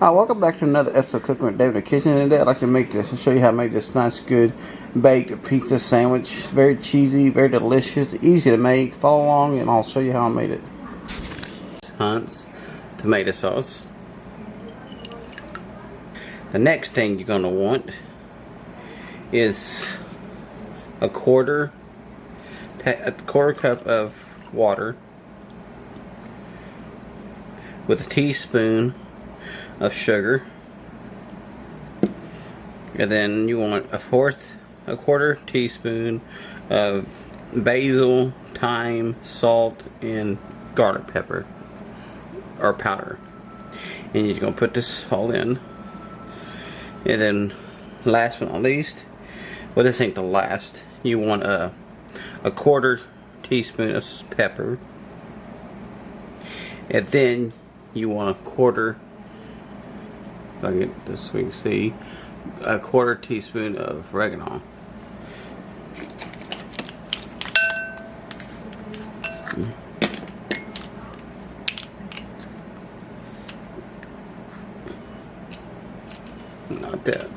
Hi, welcome back to another episode of Cooking with David in the Kitchen. Today I'd like to show you how to make this nice, good baked pizza sandwich. It's very cheesy, very delicious, easy to make. Follow along and I'll show you how I made it. Hunt's tomato sauce. The next thing you're going to want is a quarter cup of water with a teaspoon of sugar, and then you want a quarter teaspoon of basil, thyme, salt, and garlic pepper or powder. And you're gonna put this all in, and then last but not least, well, this ain't the last, you want a quarter teaspoon of pepper, and then you want a quarter, if I get this so you can see, a quarter teaspoon of oregano. Not that.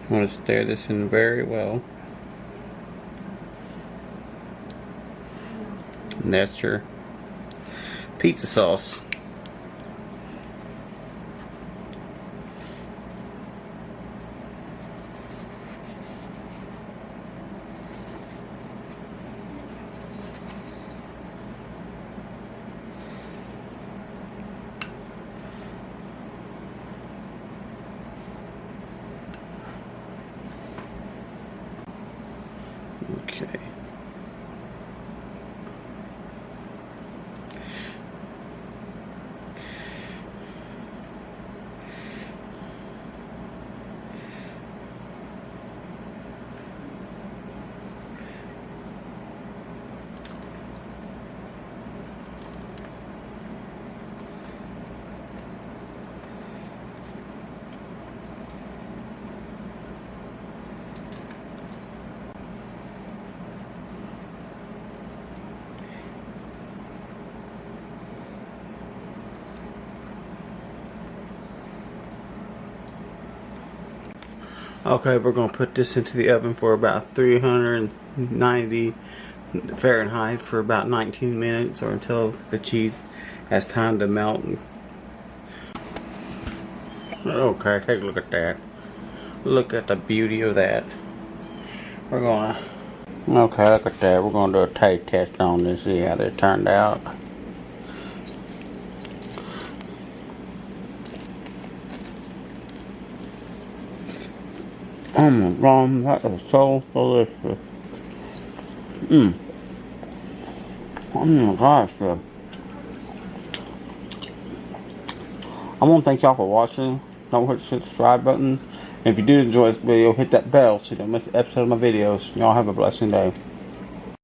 I want to stir this in very well. And that's your pizza sauce. Okay. Okay, we're going to put this into the oven for about 390 Fahrenheit for about 19 minutes, or until the cheese has time to melt. Okay, take a look at that. Look at the beauty of that. Okay, look at that. We're going to do a taste test on this, see how they turned out. Oh my god, that is so delicious. Oh my gosh. I want to thank y'all for watching. Don't forget to hit the subscribe button. And if you do enjoy this video, hit that bell so you don't miss an episode of my videos. Y'all have a blessing day.